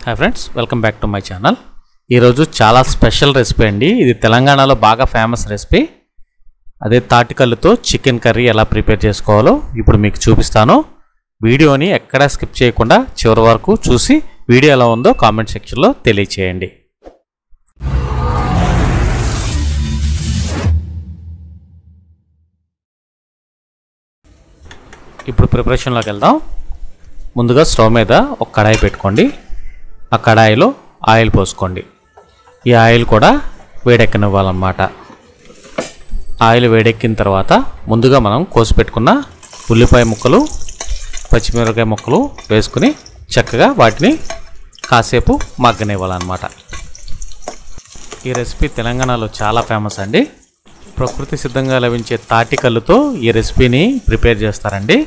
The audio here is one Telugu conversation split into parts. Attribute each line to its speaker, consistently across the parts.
Speaker 1: Hi friends, welcome back to my channel. ఈరోజు చాలా స్పెషల్ రెసిపీ అండి. ఇది తెలంగాణలో బాగా ఫేమస్ రెసిపీ. అదే తాటికల్లుతో చికెన్ కర్రీ ఎలా ప్రిపేర్ చేసుకోవాలో ఇప్పుడు మీకు చూపిస్తాను. వీడియోని ఎక్కడా స్కిప్ చేయకుండా చివరి వరకు చూసి వీడియో ఎలా ఉందో కామెంట్ సెక్షన్లో తెలియచేయండి. ఇప్పుడు ప్రిపరేషన్లోకి వెళ్దాం. ముందుగా స్టవ్ మీద ఒక కడాయి పెట్టుకోండి. ఆ కడాయిలో ఆయిల్ పోసుకోండి. ఈ ఆయిల్ కూడా వేడెక్కనివ్వాలన్నమాట. ఆయిల్ వేడెక్కిన తర్వాత ముందుగా మనం కోసి పెట్టుకున్న ఉల్లిపాయ ముక్కలు, పచ్చిమిరపకాయ ముక్కలు వేసుకుని చక్కగా వాటిని కాసేపు మగ్గనివ్వాలన్నమాట. ఈ రెసిపీ తెలంగాణలో చాలా ఫేమస్ అండి. ప్రకృతి సిద్ధంగా లభించే తాటికల్లుతో ఈ రెసిపీని ప్రిపేర్ చేస్తారండి.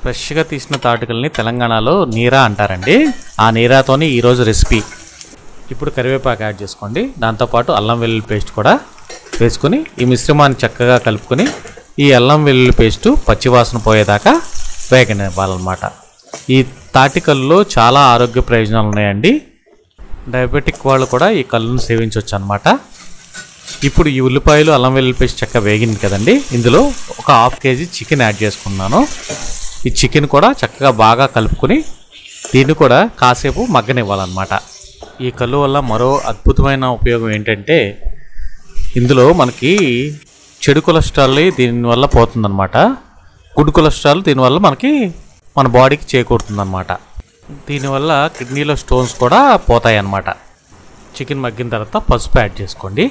Speaker 1: ఫ్రెష్గా తీసిన తాటికల్ని తెలంగాణలో నీరా అంటారండి. ఆ నీరాతోని ఈరోజు రెసిపీ. ఇప్పుడు కరివేపాకు యాడ్ చేసుకోండి. దాంతోపాటు అల్లం వెల్లుల్లి పేస్ట్ కూడా వేసుకుని ఈ మిశ్రమాన్ని చక్కగా కలుపుకొని ఈ అల్లం వెల్లుల్లి పేస్టు పచ్చివాసన పోయేదాకా వేగనివ్వాలన్నమాట. ఈ తాటికల్లులో చాలా ఆరోగ్య ప్రయోజనాలు ఉన్నాయండి. డయాబెటిక్ వాళ్ళు కూడా ఈ కల్లును సేవించవచ్చు అన్నమాట. ఇప్పుడు ఈ ఉల్లిపాయలు అల్లం వెల్లుల్లి పేస్ట్ చక్కగా వేగింది కదండి. ఇందులో ఒక 1/2 kg చికెన్ యాడ్ చేసుకున్నాను. ఈ చికెన్ కూడా చక్కగా బాగా కలుపుకొని దీన్ని కూడా కాసేపు మగ్గనివ్వాలన్నమాట. ఈ కల్లు వల్ల మరో అద్భుతమైన ఉపయోగం ఏంటంటే ఇందులో మనకి చెడు కొలెస్ట్రాల్ దీనివల్ల పోతుందన్నమాట. గుడ్ కొలెస్ట్రాల్ దీనివల్ల మనకి మన బాడీకి చేకూరుతుందన్నమాట. దీనివల్ల కిడ్నీలో స్టోన్స్ కూడా పోతాయి అన్నమాట. చికెన్ మగ్గిన తర్వాత పసుపు యాడ్ చేసుకోండి.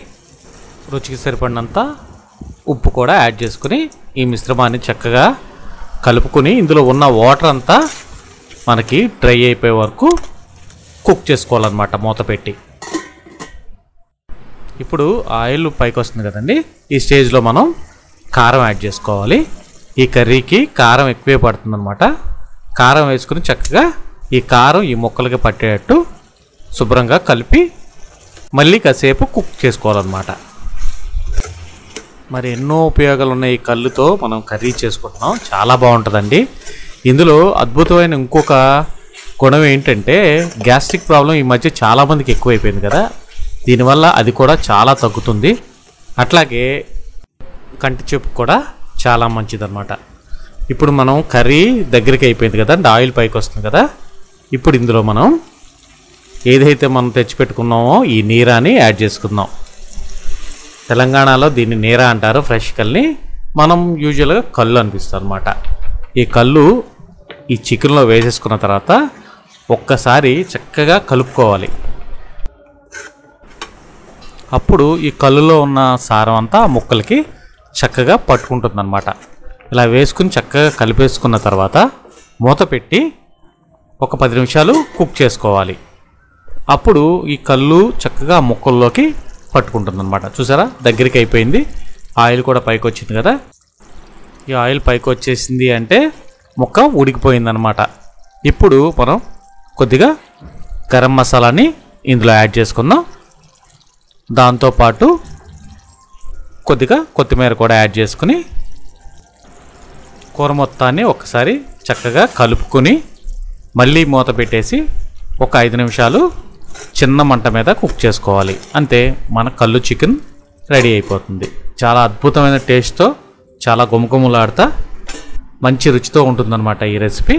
Speaker 1: రుచికి సరిపడినంత ఉప్పు కూడా యాడ్ చేసుకుని ఈ మిశ్రమాన్ని చక్కగా కలుపుకొని ఇందులో ఉన్న వాటర్ అంతా మనకి డ్రై అయిపోయే వరకు కుక్ చేసుకోవాలన్నమాట మూత పెట్టి. ఇప్పుడు ఆయిల్ పైకి వస్తుంది కదండి. ఈ స్టేజ్లో మనం కారం యాడ్ చేసుకోవాలి. ఈ కర్రీకి కారం ఎక్కువే పడుతుందన్నమాట. కారం వేసుకుని చక్కగా ఈ కారం ఈ ముక్కలకి పట్టేటట్టు శుభ్రంగా కలిపి మళ్ళీ కాసేపు కుక్ చేసుకోవాలన్నమాట. మరి ఎన్నో ఉపయోగాలు ఉన్నాయి ఈ కల్లుతో మనం కర్రీ చేసుకుంటున్నాం. చాలా బాగుంటుందండి. ఇందులో అద్భుతమైన ఇంకొక గుణం ఏంటంటే గ్యాస్ట్రిక్ ప్రాబ్లం ఈ మధ్య చాలామందికి ఎక్కువైపోయింది కదా. దీనివల్ల అది కూడా చాలా తగ్గుతుంది. అట్లాగే కంటి చూపు కూడా చాలా మంచిదన్నమాట. ఇప్పుడు మనం కర్రీ దగ్గరికి అయిపోయింది కదా, ఆయిల్ పైకి వస్తుంది కదా. ఇప్పుడు ఇందులో మనం ఏదైతే మనం తెచ్చిపెట్టుకున్నామో ఈ నీరాని యాడ్ చేసుకుందాం. తెలంగాణలో దీన్ని నీరా అంటారు. ఫ్రెష్ కల్ని మనం యూజువల్గా కల్లు అనిపిస్తుంది అనమాట. ఈ కల్లు ఈ చికెన్లో వేసేసుకున్న తర్వాత ఒక్కసారి చక్కగా కలుపుకోవాలి. అప్పుడు ఈ కల్లులో ఉన్న సారం అంతా ముక్కలకి చక్కగా పట్టుకుంటుంది అనమాట. ఇలా వేసుకుని చక్కగా కలిపేసుకున్న తర్వాత మూత పెట్టి ఒక 10 నిమిషాలు కుక్ చేసుకోవాలి. అప్పుడు ఈ కల్లు చక్కగా ముక్కల్లోకి పట్టుకుంటుంది అనమాట. చూసారా, దగ్గరికి అయిపోయింది. ఆయిల్ కూడా పైకి వచ్చింది కదా. ఈ ఆయిల్ పైకి వచ్చేసింది అంటే ముక్క ఉడికిపోయిందనమాట. ఇప్పుడు మనం కొద్దిగా గరం మసాలాని ఇందులో యాడ్ చేసుకుందాం. దాంతోపాటు కొద్దిగా కొత్తిమీర కూడా యాడ్ చేసుకుని కూర మొత్తాన్ని ఒకసారి చక్కగా కలుపుకొని మళ్ళీ మూత పెట్టేసి ఒక 5 నిమిషాలు చిన్న మంట మీద కుక్ చేసుకోవాలి. అంతే, మన కల్లు చికెన్ రెడీ అయిపోతుంది. చాలా అద్భుతమైన టేస్ట్తో, చాలా గుమగుమలాడుతా మంచి రుచితో ఉంటుందన్నమాట ఈ రెసిపీ.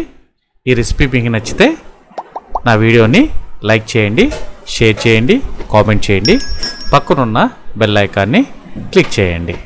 Speaker 1: ఈ రెసిపీ మీకు నచ్చితే నా వీడియోని లైక్ చేయండి, షేర్ చేయండి, కామెంట్ చేయండి. పక్కనున్న బెల్ ఐకాన్ని క్లిక్ చేయండి.